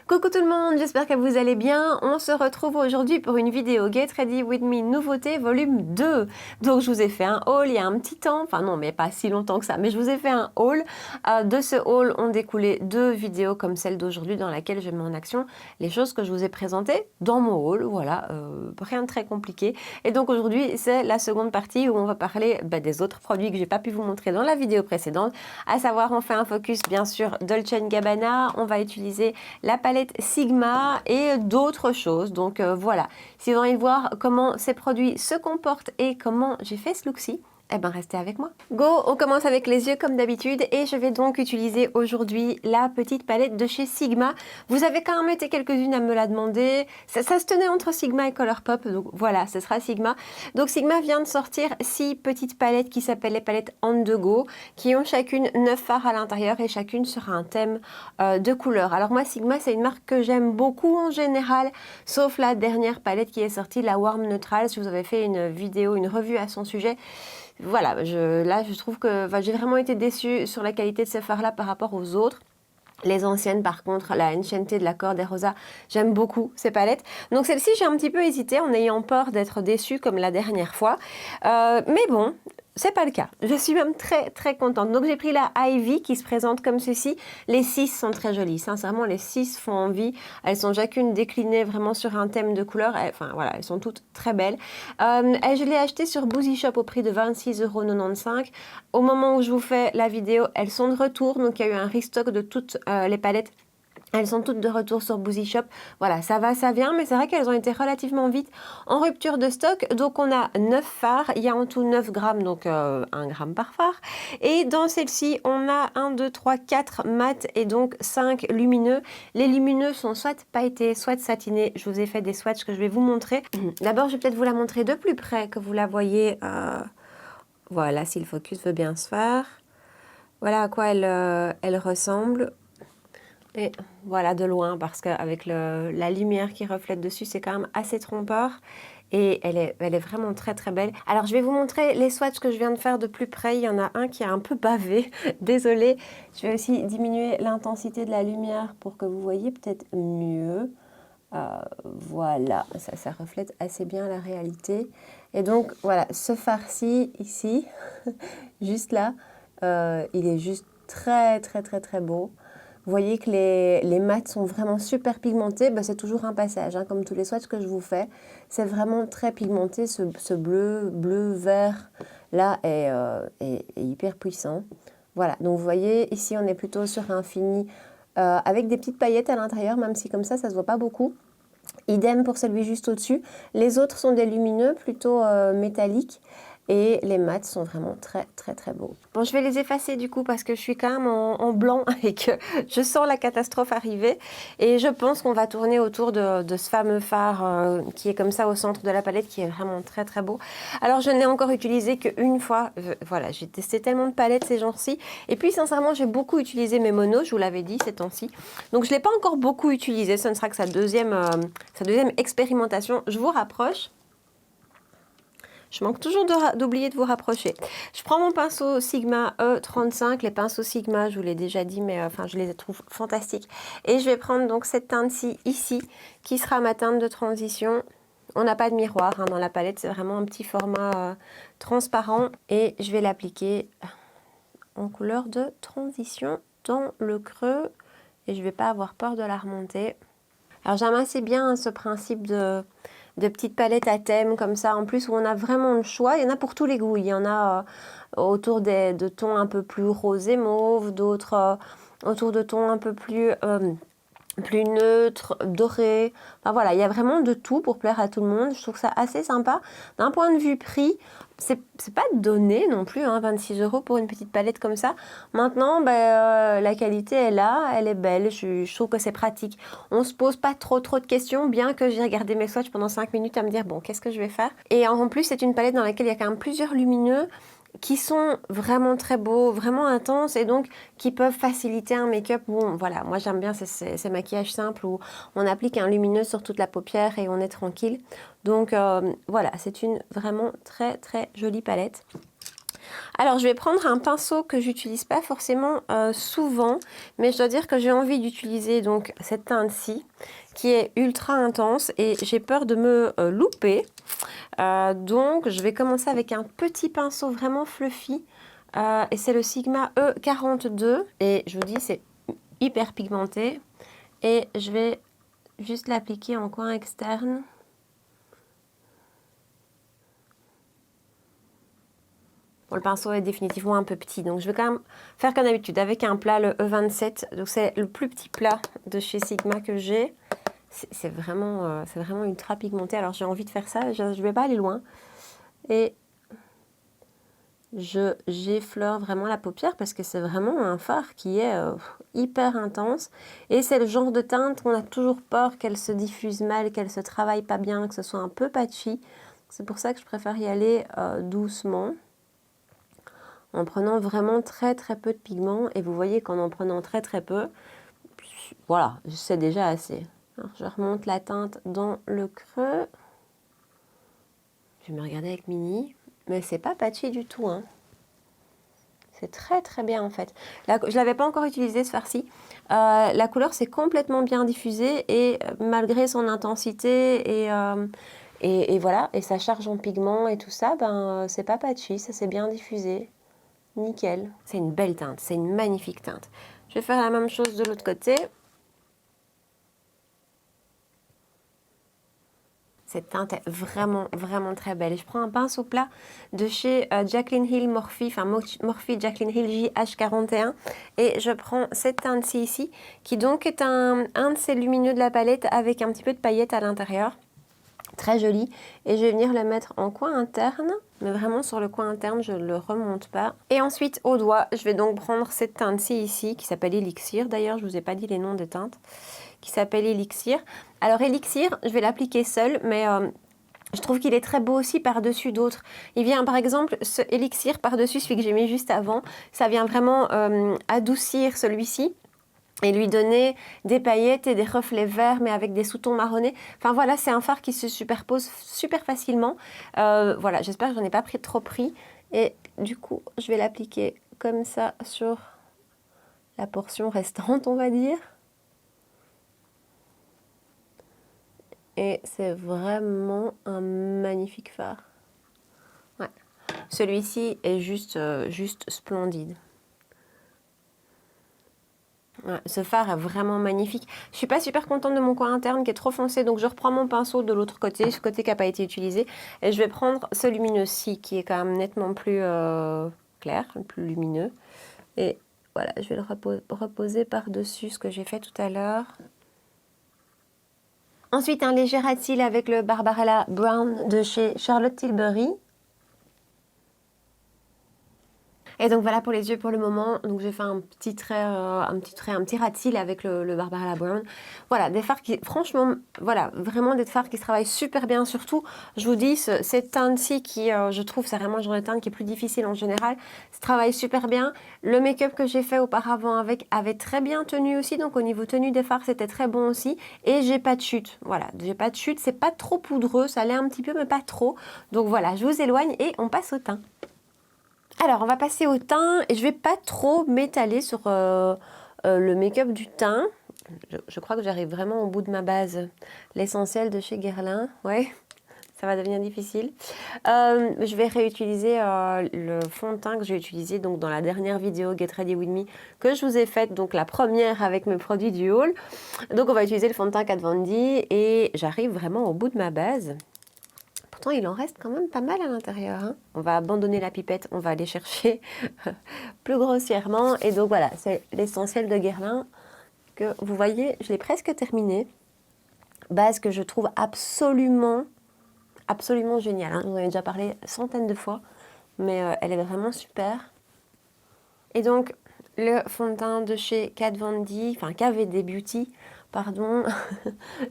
Coucou tout le monde, j'espère que vous allez bien. On se retrouve aujourd'hui pour une vidéo Get Ready With Me nouveauté volume 2. Donc je vous ai fait un haul il y a un petit temps, enfin non mais pas si longtemps que ça, mais je vous ai fait un haul. De ce haul ont découlé deux vidéos comme celle d'aujourd'hui dans laquelle je mets en action les choses que je vous ai présentées dans mon haul. Voilà, rien de très compliqué. Et donc aujourd'hui c'est la seconde partie où on va parler des autres produits que j'ai pas pu vous montrer dans la vidéo précédente. À savoir, on fait un focus bien sûr Dolce & Gabbana, on va utiliser la palette Sigma et d'autres choses. Donc voilà, si vous avez envie de voir comment ces produits se comportent et comment j'ai fait ce look-ci, eh ben restez avec moi. Go, on commence avec les yeux comme d'habitude et je vais donc utiliser aujourd'hui la petite palette de chez Sigma. Vous avez quand même été quelques-unes à me la demander. Ça se tenait entre Sigma et Colourpop, donc voilà, ce sera Sigma. Donc Sigma vient de sortir 6 petites palettes qui s'appellent les palettes On The Go, qui ont chacune 9 fards à l'intérieur et chacune sera un thème de couleur. Alors moi Sigma c'est une marque que j'aime beaucoup en général, sauf la dernière palette qui est sortie, la Warm Neutral. Si vous avez fait une vidéo, une revue à son sujet, voilà, là je trouve que j'ai vraiment été déçue sur la qualité de ces fards-là par rapport aux autres. Les anciennes par contre, la Enchanted de la Corde Rosa, j'aime beaucoup ces palettes. Donc celle-ci j'ai un petit peu hésité en ayant peur d'être déçue comme la dernière fois. Mais bon, c'est pas le cas. Je suis même très très contente. Donc j'ai pris la Ivy qui se présente comme ceci. Les 6 sont très jolies. Sincèrement, les 6 font envie. Elles sont chacune déclinées vraiment sur un thème de couleur. Enfin voilà, elles sont toutes très belles. Je l'ai achetée sur Boozy Shop au prix de 26,95 €. Au moment où je vous fais la vidéo, elles sont de retour. Donc il y a eu un restock de toutes les palettes. Elles sont toutes de retour sur Boozy Shop. Voilà, ça va, ça vient, mais c'est vrai qu'elles ont été relativement vite en rupture de stock. Donc on a 9 fards, il y a en tout 9 grammes, donc 1 gramme par phare. Et dans celle-ci, on a 1, 2, 3, 4 mat et donc 5 lumineux. Les lumineux sont soit pailletés, soit satinés. Je vous ai fait des swatchs que je vais vous montrer. D'abord, je vais peut-être vous la montrer de plus près, que vous la voyez. Voilà, si le focus veut bien se faire. Voilà à quoi elle ressemble. Et voilà de loin, parce qu'avec la lumière qui reflète dessus, c'est quand même assez trompeur. Et elle est vraiment très très belle. Alors je vais vous montrer les swatchs que je viens de faire de plus près. Il y en a un qui est un peu bavé, désolée. Je vais aussi diminuer l'intensité de la lumière pour que vous voyez peut-être mieux. Voilà, ça reflète assez bien la réalité. Et donc voilà, ce fard-ci ici, juste là, il est juste très très très très beau. Vous voyez que les mats sont vraiment super pigmentés. C'est toujours un passage, hein, comme tous les swatchs que je vous fais. C'est vraiment très pigmenté. Ce bleu vert là est hyper puissant. Voilà, donc vous voyez, ici on est plutôt sur un fini avec des petites paillettes à l'intérieur, même si comme ça se voit pas beaucoup. Idem pour celui juste au-dessus. Les autres sont des lumineux, plutôt métalliques. Et les mats sont vraiment très très très beaux. Bon, je vais les effacer du coup parce que je suis quand même en blanc et que je sens la catastrophe arriver. Et je pense qu'on va tourner autour de ce fameux phare qui est comme ça au centre de la palette, qui est vraiment très très beau. Alors je n'ai encore utilisé qu'une fois. Voilà, j'ai testé tellement de palettes ces jours-ci. Et puis sincèrement, j'ai beaucoup utilisé mes monos, je vous l'avais dit ces temps-ci. Donc je ne l'ai pas encore beaucoup utilisé. Ce ne sera que sa deuxième expérimentation. Je vous rapproche. Je manque toujours d'oublier de vous rapprocher. Je prends mon pinceau Sigma E35. Les pinceaux Sigma, je vous l'ai déjà dit, mais enfin, je les trouve fantastiques. Et je vais prendre donc cette teinte-ci, ici, qui sera ma teinte de transition. On n'a pas de miroir hein, dans la palette, c'est vraiment un petit format transparent. Et je vais l'appliquer en couleur de transition dans le creux. Et je ne vais pas avoir peur de la remonter. Alors j'aime assez bien ce principe de petites palettes à thème comme ça, en plus où on a vraiment le choix. Il y en a pour tous les goûts. Il y en a autour de tons un peu plus rosé mauve, d'autres autour de tons un peu plus neutres, dorés. Enfin voilà, il y a vraiment de tout pour plaire à tout le monde. Je trouve ça assez sympa. D'un point de vue prix, c'est pas donné non plus, hein, 26 € pour une petite palette comme ça. Maintenant, la qualité est là, elle est belle, je trouve que c'est pratique. On se pose pas trop de questions, bien que j'ai regardé mes swatchs pendant 5 minutes à me dire, bon, qu'est-ce que je vais faire? Et en plus, c'est une palette dans laquelle il y a quand même plusieurs lumineux, qui sont vraiment très beaux, vraiment intenses et donc qui peuvent faciliter un make-up. Bon, voilà, moi j'aime bien ces maquillages simples où on applique un lumineux sur toute la paupière et on est tranquille. Donc voilà, c'est une vraiment très très jolie palette. Alors, je vais prendre un pinceau que j'utilise pas forcément souvent, mais je dois dire que j'ai envie d'utiliser donc cette teinte-ci, qui est ultra intense et j'ai peur de me louper. Donc, je vais commencer avec un petit pinceau vraiment fluffy. Et c'est le Sigma E42. Et je vous dis, c'est hyper pigmenté. Et je vais juste l'appliquer en coin externe. Bon, le pinceau est définitivement un peu petit, donc je vais quand même faire comme d'habitude avec un plat, le E27. Donc c'est le plus petit plat de chez Sigma que j'ai. C'est vraiment ultra pigmenté, alors j'ai envie de faire ça, je ne vais pas aller loin. Et j'effleure vraiment la paupière parce que c'est vraiment un fard qui est hyper intense. Et c'est le genre de teinte qu'on a toujours peur qu'elle se diffuse mal, qu'elle se travaille pas bien, que ce soit un peu patchy. C'est pour ça que je préfère y aller doucement, en prenant vraiment très peu de pigments. Et vous voyez qu'en en prenant très peu, voilà, c'est déjà assez. Alors je remonte la teinte dans le creux. Je vais me regarder avec Mini, mais c'est pas patchy du tout, hein. C'est très bien en fait. Là, je ne l'avais pas encore utilisé ce fard-ci. La couleur s'est complètement bien diffusée et malgré son intensité et voilà, et sa charge en pigments et tout ça, ben c'est pas patchy, ça s'est bien diffusé. Nickel. C'est une belle teinte, c'est une magnifique teinte. Je vais faire la même chose de l'autre côté. Cette teinte est vraiment très belle. Et je prends un pinceau plat de chez Jaclyn Hill Morphe, enfin Morphe Jaclyn Hill JH41. Et je prends cette teinte-ci ici, qui donc est un de ces lumineux de la palette avec un petit peu de paillettes à l'intérieur. Très joli. Et je vais venir le mettre en coin interne, mais vraiment sur le coin interne, je ne le remonte pas. Et ensuite, au doigt, je vais donc prendre cette teinte-ci ici, qui s'appelle Elixir. D'ailleurs, je ne vous ai pas dit les noms des teintes, qui s'appelle Elixir. Alors Elixir, je vais l'appliquer seul, mais je trouve qu'il est très beau aussi par-dessus d'autres. Il vient par exemple, ce Elixir par-dessus celui que j'ai mis juste avant, ça vient vraiment adoucir celui-ci et lui donner des paillettes et des reflets verts, mais avec des sous-tons marronnés. Enfin voilà, c'est un fard qui se superpose super facilement. Voilà, j'espère que j'en ai pas trop pris. Et du coup, je vais l'appliquer comme ça sur la portion restante, on va dire. Et c'est vraiment un magnifique fard. Ouais. Celui-ci est juste splendide. Ouais, ce fard est vraiment magnifique. Je suis pas super contente de mon coin interne qui est trop foncé, donc je reprends mon pinceau de l'autre côté, ce côté qui n'a pas été utilisé. Et je vais prendre ce lumineux-ci qui est quand même nettement plus clair, plus lumineux. Et voilà, je vais le reposer par-dessus ce que j'ai fait tout à l'heure. Ensuite, un léger ras de cils avec le Barbarella Brown de chez Charlotte Tilbury. Et donc voilà pour les yeux pour le moment. Donc j'ai fait un petit ras de cils avec le Barbarella Brown. Voilà, des fards qui, franchement, voilà, vraiment des fards qui se travaillent super bien. Surtout, je vous dis, cette teinte-ci qui, je trouve, c'est vraiment le genre de teinte qui est plus difficile en général. Ça travaille super bien. Le make-up que j'ai fait auparavant avec avait très bien tenu aussi. Donc au niveau tenue des fards, c'était très bon aussi. Et j'ai pas de chute. Voilà, j'ai pas de chute. C'est pas trop poudreux. Ça l'est un petit peu, mais pas trop. Donc voilà, je vous éloigne et on passe au teint. Alors, on va passer au teint et je vais pas trop m'étaler sur le make-up du teint. Je crois que j'arrive vraiment au bout de ma base. L'essentiel de chez Guerlain, ouais, ça va devenir difficile. Je vais réutiliser le fond de teint que j'ai utilisé donc, dans la dernière vidéo Get Ready With Me que je vous ai faite, donc la première avec mes produits du haul. Donc, on va utiliser le fond de teint Kat Von D et j'arrive vraiment au bout de ma base. Pourtant, il en reste quand même pas mal à l'intérieur. Hein. On va abandonner la pipette, on va aller chercher plus grossièrement. Et donc voilà, c'est l'essentiel de Guerlain que vous voyez, je l'ai presque terminé. Base que je trouve absolument géniale. Hein. J'en ai déjà parlé centaines de fois, mais elle est vraiment super. Et donc, le fond de teint de chez Kat Von D, enfin KVD Beauty, pardon,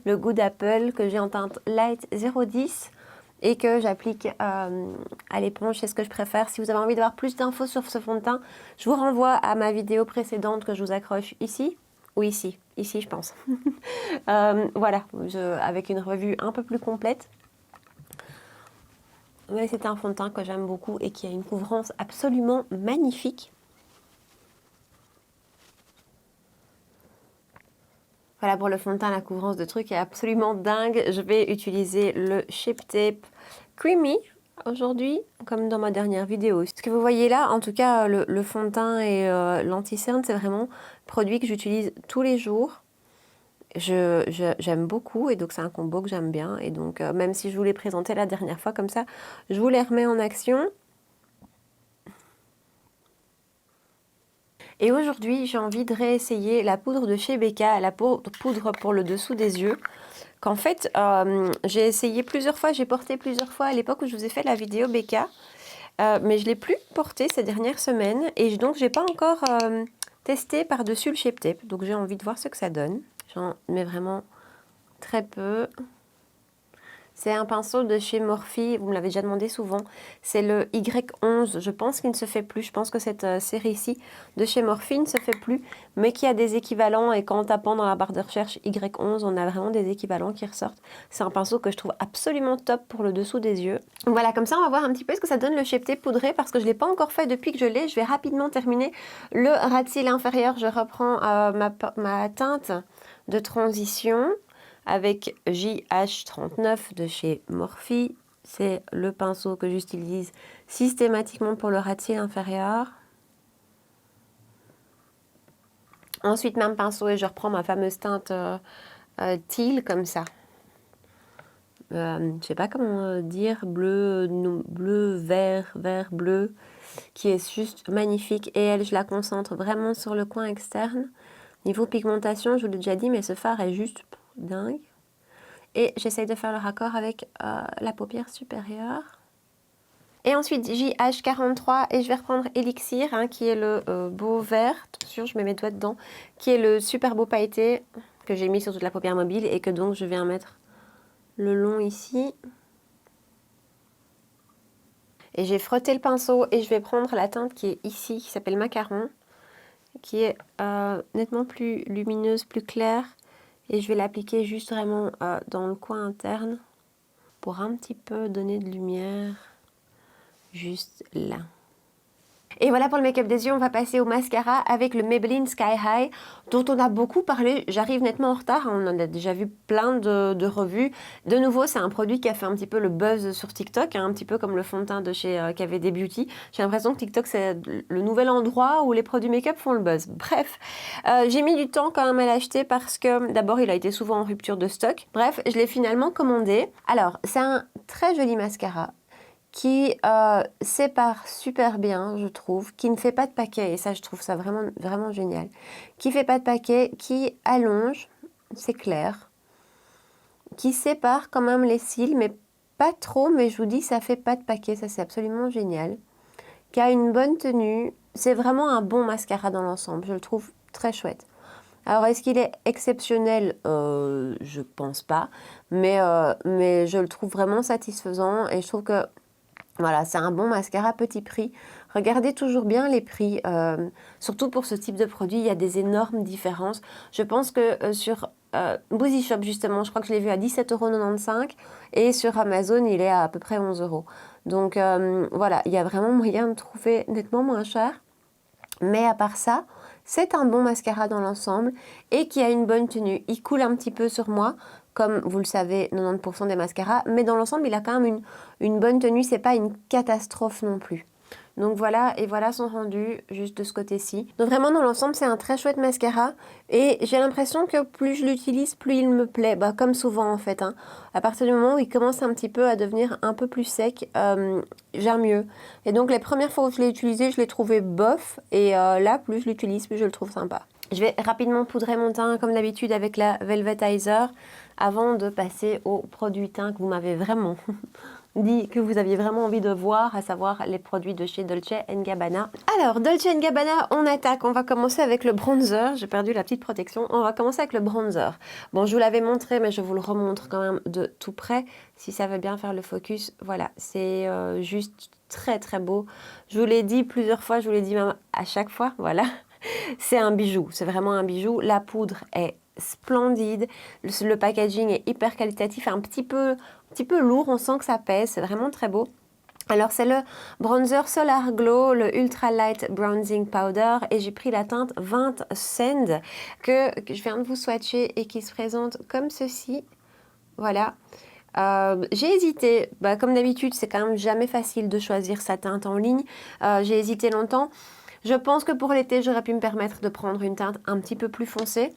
le Good Apple que j'ai en teinte Light 010. Et que j'applique à l'éponge, c'est ce que je préfère. Si vous avez envie d'avoir plus d'infos sur ce fond de teint, je vous renvoie à ma vidéo précédente que je vous accroche ici, ou ici je pense. Voilà, avec une revue un peu plus complète. Mais c'est un fond de teint que j'aime beaucoup et qui a une couvrance absolument magnifique. Voilà pour le fond de teint, la couvrance de truc est absolument dingue. Je vais utiliser le Shape Tape Creamy aujourd'hui, comme dans ma dernière vidéo. Ce que vous voyez là, en tout cas, le fond de teint et l'anti-cerne, c'est vraiment un produit que j'utilise tous les jours. J'aime beaucoup et donc c'est un combo que j'aime bien. Et donc, même si je vous l'ai présenté la dernière fois comme ça, je vous les remets en action. Et aujourd'hui, j'ai envie de réessayer la poudre de chez Becca, la poudre pour le dessous des yeux. Qu'en fait, j'ai essayé plusieurs fois, j'ai porté plusieurs fois à l'époque où je vous ai fait la vidéo Becca. Mais je ne l'ai plus porté ces dernières semaines. Et donc, je n'ai pas encore testé par-dessus le Shape Tape. Donc, j'ai envie de voir ce que ça donne. J'en mets vraiment très peu. C'est un pinceau de chez Morphe, vous me l'avez déjà demandé souvent. C'est le Y11, je pense qu'il ne se fait plus. Je pense que cette série-ci de chez Morphe ne se fait plus, mais qui a des équivalents. Et qu'en tapant dans la barre de recherche Y11, on a vraiment des équivalents qui ressortent. C'est un pinceau que je trouve absolument top pour le dessous des yeux. Voilà, comme ça, on va voir un petit peu ce que ça donne le Shape Tape poudré, parce que je ne l'ai pas encore fait depuis que je l'ai. Je vais rapidement terminer le ras de cils inférieur. Je reprends ma teinte de transition avec JH39 de chez Morphe. C'est le pinceau que j'utilise systématiquement pour le ras de cils inférieur. Ensuite, même pinceau et je reprends ma fameuse teinte teal comme ça. Je sais pas comment dire, bleu, vert, bleu, qui est juste magnifique. Et elle, je la concentre vraiment sur le coin externe. Niveau pigmentation, je vous l'ai déjà dit, mais ce fard est juste dingue. Et j'essaye de faire le raccord avec la paupière supérieure. Et ensuite JH43 et je vais reprendre Elixir, hein, qui est le beau vert. Attention, je mets mes doigts dedans. Qui est le super beau pailleté que j'ai mis sur toute la paupière mobile et que donc je viens mettre le long ici. Et j'ai frotté le pinceau et je vais prendre la teinte qui est ici, qui s'appelle Macaron, qui est nettement plus lumineuse, plus claire. Et je vais l'appliquer juste vraiment dans le coin interne pour un petit peu donner de lumière juste là. Et voilà pour le make-up des yeux, on va passer au mascara avec le Maybelline Sky High dont on a beaucoup parlé. J'arrive nettement en retard, on en a déjà vu plein de revues. De nouveau, c'est un produit qui a fait un petit peu le buzz sur TikTok, hein, un petit peu comme le fond de teint de chez KVD Beauty. J'ai l'impression que TikTok, c'est le nouvel endroit où les produits make-up font le buzz. Bref, j'ai mis du temps quand même à l'acheter parce que d'abord, il a été souvent en rupture de stock. Bref, je l'ai finalement commandé. Alors, c'est un très joli mascara qui sépare super bien, je trouve, qui ne fait pas de paquet, et ça, je trouve ça vraiment, vraiment génial, qui fait pas de paquet, qui allonge, c'est clair, qui sépare quand même les cils, mais pas trop, mais je vous dis, ça fait pas de paquet, ça c'est absolument génial, qui a une bonne tenue, c'est vraiment un bon mascara dans l'ensemble, je le trouve très chouette. Alors, est-ce qu'il est exceptionnel? Je pense pas, mais je le trouve vraiment satisfaisant, et je trouve que voilà, c'est un bon mascara petit prix. Regardez toujours bien les prix, surtout pour ce type de produit, il y a des énormes différences. Je pense que sur Boozy Shop, justement, je crois que je l'ai vu à 17,95 € et sur Amazon, il est à peu près 11 €. Donc voilà, il y a vraiment moyen de trouver nettement moins cher. Mais à part ça, c'est un bon mascara dans l'ensemble et qui a une bonne tenue. Il coule un petit peu sur moi, comme vous le savez, 90% des mascaras, mais dans l'ensemble, il a quand même une bonne tenue, c'est pas une catastrophe non plus. Donc voilà, et voilà son rendu, juste de ce côté-ci. Donc vraiment, dans l'ensemble, c'est un très chouette mascara, et j'ai l'impression que plus je l'utilise, plus il me plaît, bah, comme souvent en fait, hein. À partir du moment où il commence un petit peu à devenir un peu plus sec, j'aime mieux. Et donc les premières fois où je l'ai utilisé, je l'ai trouvé bof, et là, plus je l'utilise, plus je le trouve sympa. Je vais rapidement poudrer mon teint, comme d'habitude, avec la Velvetizer, avant de passer au produit teint que vous m'avez vraiment dit que vous aviez vraiment envie de voir, à savoir les produits de chez Dolce & Gabbana. Alors, Dolce & Gabbana, on attaque. On va commencer avec le bronzer. J'ai perdu la petite protection. On va commencer avec le bronzer. Bon, je vous l'avais montré, mais je vous le remontre quand même de tout près, si ça veut bien faire le focus. Voilà, c'est juste très très beau. Je vous l'ai dit plusieurs fois, je vous l'ai dit même à chaque fois, voilà. C'est un bijou, c'est vraiment un bijou. La poudre est splendide, le packaging est hyper qualitatif, un petit peu lourd, on sent que ça pèse, c'est vraiment très beau. Alors c'est le bronzer Solar Glow, le Ultra Light Bronzing Powder et j'ai pris la teinte 20 Sand que je viens de vous swatcher et qui se présente comme ceci. Voilà. J'ai hésité, comme d'habitude c'est quand même jamais facile de choisir sa teinte en ligne, j'ai hésité longtemps. Je pense que pour l'été j'aurais pu me permettre de prendre une teinte un petit peu plus foncée.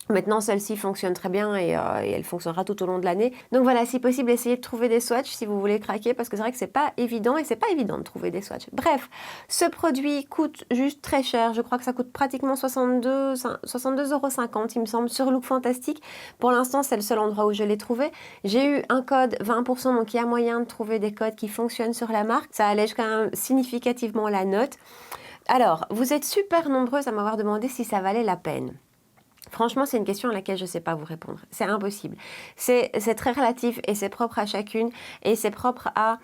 Maintenant, celle-ci fonctionne très bien et elle fonctionnera tout au long de l'année. Donc voilà, si possible, essayez de trouver des swatchs si vous voulez craquer parce que c'est vrai que c'est pas évident et c'est pas évident de trouver des swatchs. Bref, ce produit coûte juste très cher. Je crois que ça coûte pratiquement 62,50 €, il me semble, sur Look Fantastic. Pour l'instant, c'est le seul endroit où je l'ai trouvé. J'ai eu un code 20%, donc il y a moyen de trouver des codes qui fonctionnent sur la marque. Ça allège quand même significativement la note. Alors, vous êtes super nombreuses à m'avoir demandé si ça valait la peine. Franchement, c'est une question à laquelle je ne sais pas vous répondre. C'est impossible. C'est très relatif et c'est propre à chacune et c'est propre à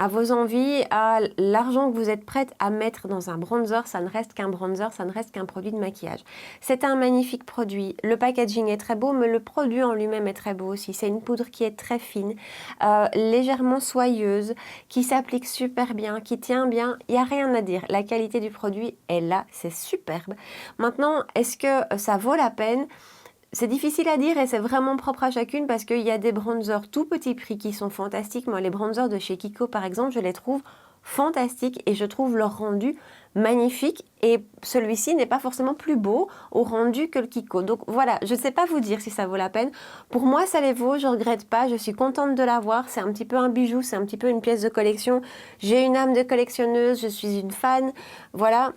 vos envies, à l'argent que vous êtes prête à mettre dans un bronzer. Ça ne reste qu'un bronzer, ça ne reste qu'un produit de maquillage. C'est un magnifique produit. Le packaging est très beau, mais le produit en lui-même est très beau aussi. C'est une poudre qui est très fine, légèrement soyeuse, qui s'applique super bien, qui tient bien. Il n'y a rien à dire. La qualité du produit est là, c'est superbe. Maintenant, est-ce que ça vaut la peine ? C'est difficile à dire et c'est vraiment propre à chacune parce qu'il y a des bronzers tout petit prix qui sont fantastiques. Moi, les bronzers de chez Kiko, par exemple, je les trouve fantastiques et je trouve leur rendu magnifique. Et celui-ci n'est pas forcément plus beau au rendu que le Kiko. Donc voilà, je ne sais pas vous dire si ça vaut la peine. Pour moi, ça les vaut, je ne regrette pas, je suis contente de l'avoir. C'est un petit peu un bijou, c'est un petit peu une pièce de collection. J'ai une âme de collectionneuse, je suis une fan. Voilà.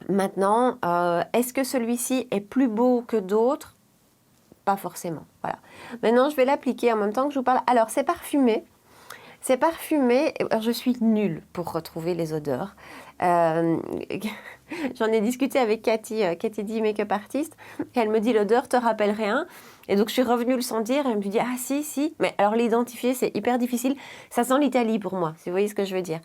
Maintenant, est-ce que celui-ci est plus beau que d'autres ? Pas forcément, voilà. Maintenant, je vais l'appliquer en même temps que je vous parle. Alors, c'est parfumé. C'est parfumé. Alors, je suis nulle pour retrouver les odeurs. J'en ai discuté avec Cathy D, make-up artist. Et elle me dit, l'odeur te rappelle rien. Et donc, je suis revenue le sentir. Et elle me dit, ah si, si. Mais alors, l'identifier, c'est hyper difficile. Ça sent l'Italie pour moi, si vous voyez ce que je veux dire.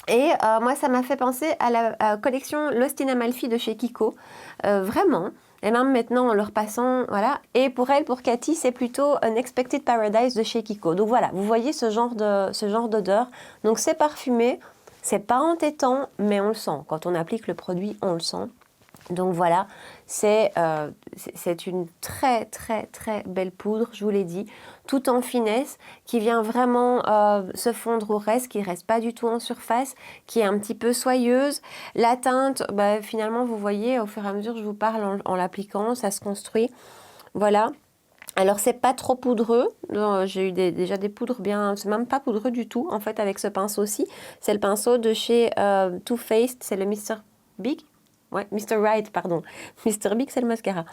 Et moi, ça m'a fait penser à la collection Lost in Amalfi de chez Kiko. Vraiment. Et même maintenant, en leur passant, voilà. Et pour Cathy, c'est plutôt Unexpected Paradise de chez Kiko. Donc voilà, vous voyez ce genre d'odeur. Donc c'est parfumé, c'est pas entêtant, mais on le sent. Quand on applique le produit, on le sent. Donc voilà, c'est une très très très belle poudre, je vous l'ai dit, tout en finesse, qui vient vraiment se fondre au reste, qui ne reste pas du tout en surface, qui est un petit peu soyeuse. La teinte, finalement, vous voyez, au fur et à mesure que je vous parle en l'appliquant, ça se construit. Voilà. Alors, c'est pas trop poudreux. J'ai eu déjà des poudres bien... C'est même pas poudreux du tout, en fait, avec ce pinceau-ci. C'est le pinceau de chez Too Faced, c'est le Mr. Big. Ouais, Mr. Right, pardon. Mr. Big, c'est le mascara.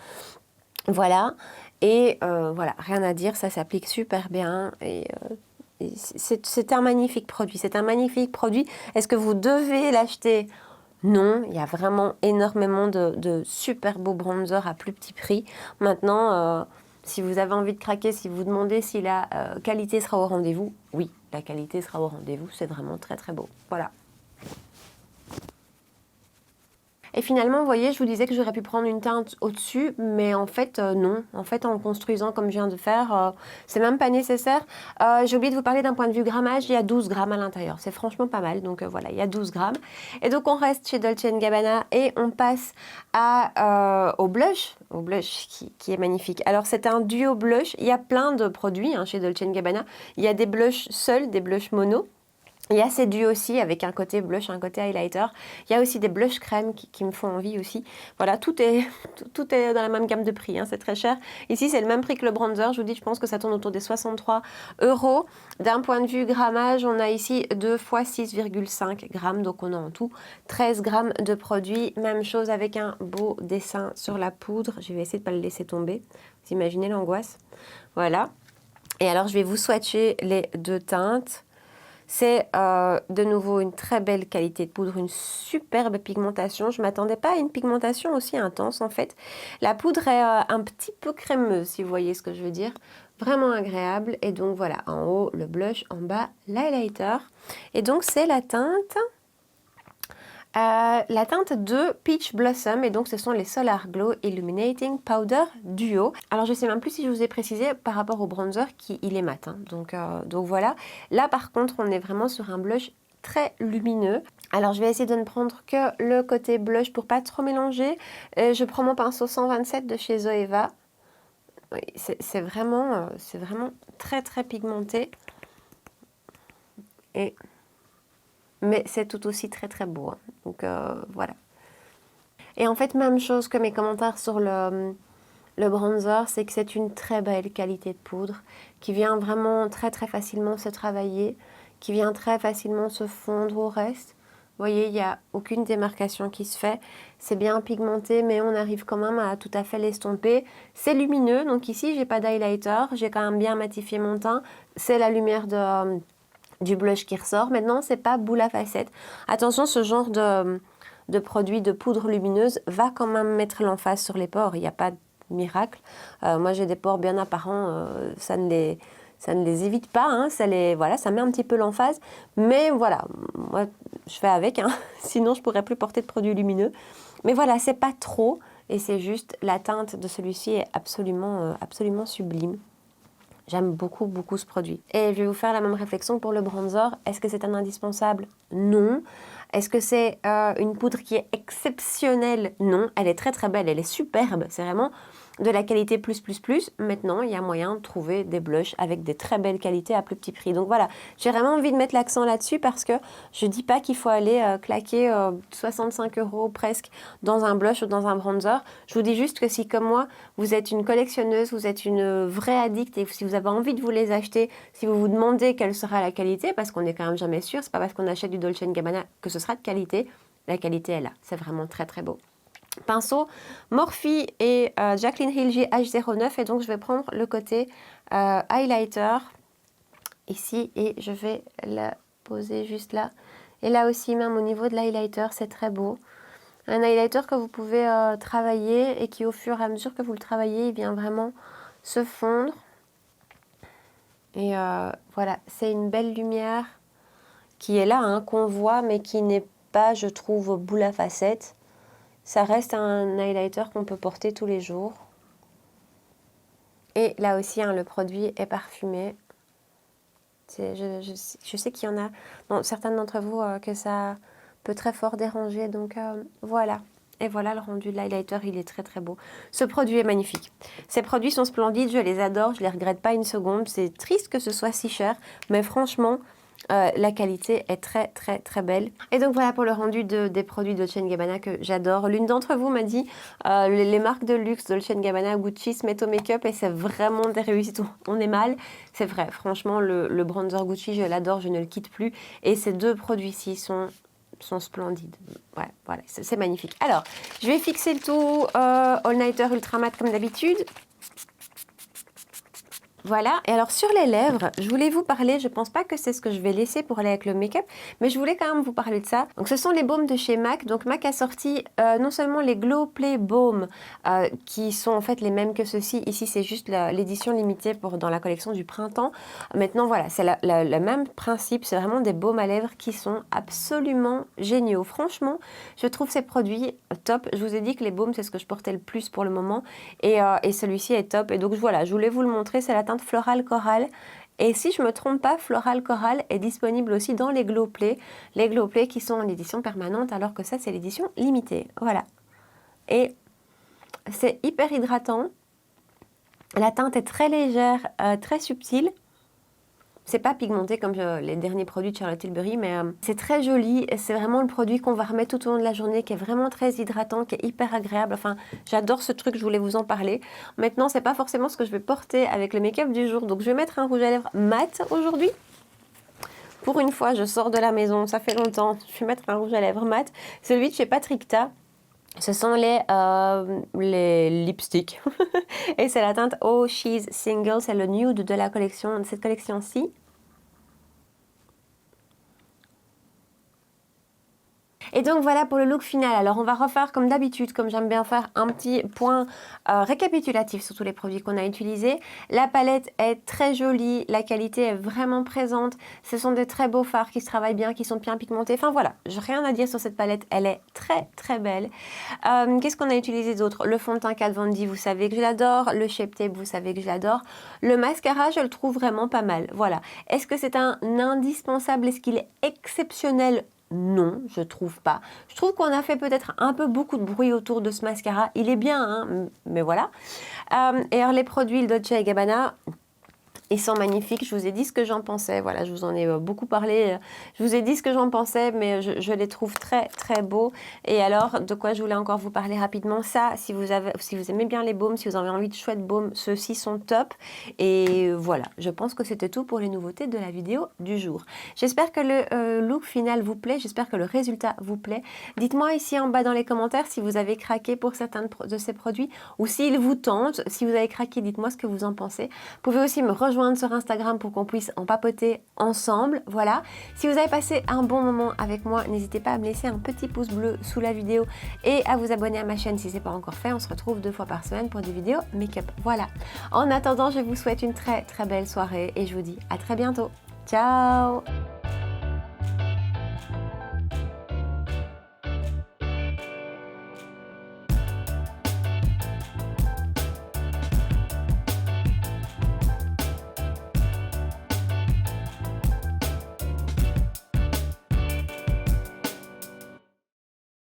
Voilà. Et voilà, rien à dire, ça s'applique super bien. Et c'est un magnifique produit. C'est un magnifique produit. Est-ce que vous devez l'acheter ? Non, il y a vraiment énormément de super beaux bronzers à plus petit prix. Maintenant, si vous avez envie de craquer, si vous demandez si la qualité sera au rendez-vous, oui, la qualité sera au rendez-vous. C'est vraiment très très beau. Voilà. Et finalement, vous voyez, je vous disais que j'aurais pu prendre une teinte au-dessus, mais en fait, non. En fait, en le construisant comme je viens de faire, c'est même pas nécessaire. J'ai oublié de vous parler d'un point de vue grammage, il y a 12 grammes à l'intérieur. C'est franchement pas mal, donc voilà, il y a 12 grammes. Et donc, on reste chez Dolce & Gabbana et on passe au blush qui est magnifique. Alors, c'est un duo blush. Il y a plein de produits chez Dolce & Gabbana. Il y a des blushs seuls, des blushs mono. Il y a ces duos aussi avec un côté blush, un côté highlighter. Il y a aussi des blushs crème qui me font envie aussi. Voilà, tout est dans la même gamme de prix, c'est très cher. Ici, c'est le même prix que le bronzer. Je vous dis, je pense que ça tourne autour des 63 €. D'un point de vue grammage, on a ici 2 fois 6,5 grammes. Donc, on a en tout 13 grammes de produit. Même chose avec un beau dessin sur la poudre. Je vais essayer de ne pas le laisser tomber. Vous imaginez l'angoisse? Voilà. Et alors, je vais vous swatcher les deux teintes. C'est de nouveau une très belle qualité de poudre, une superbe pigmentation. Je ne m'attendais pas à une pigmentation aussi intense en fait. La poudre est un petit peu crémeuse si vous voyez ce que je veux dire. Vraiment agréable. Et donc voilà, en haut le blush, en bas l'highlighter. Et donc c'est la teinte de Peach Blossom, et donc ce sont les Solar Glow Illuminating Powder Duo. Alors je sais même plus si je vous ai précisé par rapport au bronzer il est mat, donc voilà. Là par contre on est vraiment sur un blush très lumineux. Alors je vais essayer de ne prendre que le côté blush pour pas trop mélanger. Je prends mon pinceau 127 de chez Zoeva. Oui, c'est vraiment très très pigmenté. Mais c'est tout aussi très très beau. Hein. Donc voilà. Et en fait, même chose que mes commentaires sur le bronzer, c'est que c'est une très belle qualité de poudre qui vient vraiment très très facilement se travailler, qui vient très facilement se fondre au reste. Vous voyez, il n'y a aucune démarcation qui se fait. C'est bien pigmenté, mais on arrive quand même à tout à fait l'estomper. C'est lumineux, donc ici, j'ai pas d'highlighter. J'ai quand même bien matifié mon teint. C'est la lumière du blush qui ressort. Maintenant, c'est pas boule à facettes. Attention, ce genre de produit de poudre lumineuse va quand même mettre l'emphase sur les pores. Il n'y a pas de miracle. Moi, j'ai des pores bien apparents. Ça ne les évite pas. Hein, ça met un petit peu l'emphase. Mais voilà, moi, je fais avec. Hein. Sinon, je pourrais plus porter de produits lumineux. Mais voilà, c'est pas trop. Et c'est juste, la teinte de celui-ci est absolument sublime. J'aime beaucoup, beaucoup ce produit. Et je vais vous faire la même réflexion pour le bronzer. Est-ce que c'est un indispensable? Non. Est-ce que c'est une poudre qui est exceptionnelle? Non. Elle est très très belle, elle est superbe. C'est vraiment de la qualité plus. Maintenant, il y a moyen de trouver des blushs avec des très belles qualités à plus petit prix. Donc voilà, j'ai vraiment envie de mettre l'accent là-dessus parce que je dis pas qu'il faut aller claquer 65 € presque dans un blush ou dans un bronzer. Je vous dis juste que si, comme moi, vous êtes une collectionneuse, vous êtes une vraie addict et si vous avez envie de vous les acheter, si vous vous demandez quelle sera la qualité, parce qu'on n'est quand même jamais sûr, c'est pas parce qu'on achète du Dolce & Gabbana que ce sera de qualité. La qualité est là, c'est vraiment très très beau. Pinceau Morphe et Jaclyn Hill H09 et donc je vais prendre le côté highlighter ici et je vais la poser juste là. Et là aussi, même au niveau de l'highlighter, c'est très beau. Un highlighter que vous pouvez travailler et qui au fur et à mesure que vous le travaillez, il vient vraiment se fondre. Et voilà, c'est une belle lumière qui est là, hein, qu'on voit, mais qui n'est pas, je trouve, boule à facettes. Ça reste un highlighter qu'on peut porter tous les jours. Et là aussi, hein, le produit est parfumé. Je sais qu'il y en a, bon, certaines d'entre vous, que ça peut très fort déranger. Donc voilà. Et voilà le rendu de l'highlighter, il est très très beau. Ce produit est magnifique. Ces produits sont splendides, je les adore, je les regrette pas une seconde. C'est triste que ce soit si cher, mais franchement, la qualité est très très très belle. Et donc voilà pour le rendu des produits Dolce & Gabbana que j'adore. L'une d'entre vous m'a dit les marques de luxe Dolce & Gabbana, Gucci se mettent au make-up et c'est vraiment des réussites. On est mal, c'est vrai. Franchement, le bronzer Gucci, je l'adore, je ne le quitte plus. Et ces deux produits-ci sont splendides. Ouais, voilà, c'est magnifique. Alors, je vais fixer le tout All Nighter Ultra Matte comme d'habitude. Voilà, et alors sur les lèvres, je voulais vous parler, je pense pas que c'est ce que je vais laisser pour aller avec le make-up, mais je voulais quand même vous parler de ça. Donc ce sont les baumes de chez MAC, donc MAC a sorti non seulement les Glow Play Baumes, qui sont en fait les mêmes que ceux-ci, ici c'est juste l'édition limitée dans la collection du printemps. Maintenant voilà, c'est le même principe, c'est vraiment des baumes à lèvres qui sont absolument géniaux. Franchement, je trouve ces produits top. Je vous ai dit que les baumes c'est ce que je portais le plus pour le moment, et celui-ci est top, et donc voilà, je voulais vous le montrer, c'est la teinte Floral Coral. Et si je ne me trompe pas, Floral Coral est disponible aussi dans les Glow Play. Les Glow Play qui sont en édition permanente, alors que ça, c'est l'édition limitée. Voilà. Et c'est hyper hydratant. La teinte est très légère, très subtile. C'est pas pigmenté comme les derniers produits de Charlotte Tilbury, mais c'est très joli. C'est vraiment le produit qu'on va remettre tout au long de la journée, qui est vraiment très hydratant, qui est hyper agréable. Enfin, j'adore ce truc, je voulais vous en parler. Maintenant, c'est pas forcément ce que je vais porter avec le make-up du jour. Donc, je vais mettre un rouge à lèvres mat aujourd'hui. Pour une fois, je sors de la maison, ça fait longtemps. Je vais mettre un rouge à lèvres mat. Celui de chez Patrickta. Ce sont les lipsticks. Et c'est la teinte Oh She's Single. C'est le nude de la collection, de cette collection-ci. Et donc voilà pour le look final. Alors on va refaire comme d'habitude, comme j'aime bien faire, un petit point récapitulatif sur tous les produits qu'on a utilisés. La palette est très jolie, la qualité est vraiment présente. Ce sont des très beaux fards qui se travaillent bien, qui sont bien pigmentés. Enfin voilà, j'ai rien à dire sur cette palette, elle est très très belle. Qu'est-ce qu'on a utilisé d'autre? Le fond de teint Kat Von D, vous savez que je l'adore. Le Shape Tape, vous savez que je l'adore. Le mascara, je le trouve vraiment pas mal. Voilà. Est-ce que c'est un indispensable? Est-ce qu'il est exceptionnel? Non, je trouve pas. Je trouve qu'on a fait peut-être un peu beaucoup de bruit autour de ce mascara. Il est bien, hein, mais voilà. Et alors les produits Dolce & Gabbana, ils sont magnifiques, je vous ai dit ce que j'en pensais, voilà, je vous en ai beaucoup parlé, je vous ai dit ce que j'en pensais, mais je les trouve très très beaux. Et alors, de quoi je voulais encore vous parler rapidement, ça, si vous aimez bien les baumes, si vous avez envie de chouettes baumes, ceux-ci sont top. Et voilà, je pense que c'était tout pour les nouveautés de la vidéo du jour. J'espère que le look final vous plaît, j'espère que le résultat vous plaît. Dites-moi ici en bas dans les commentaires si vous avez craqué pour certains de ces produits ou s'ils vous tentent. Si vous avez craqué, dites-moi ce que vous en pensez. Vous pouvez aussi me rejoindre sur Instagram pour qu'on puisse en papoter ensemble. Voilà. Si vous avez passé un bon moment avec moi, n'hésitez pas à me laisser un petit pouce bleu sous la vidéo et à vous abonner à ma chaîne si ce n'est pas encore fait. On se retrouve 2 fois par semaine pour des vidéos make-up. Voilà. En attendant, je vous souhaite une très très belle soirée et je vous dis à très bientôt. Ciao!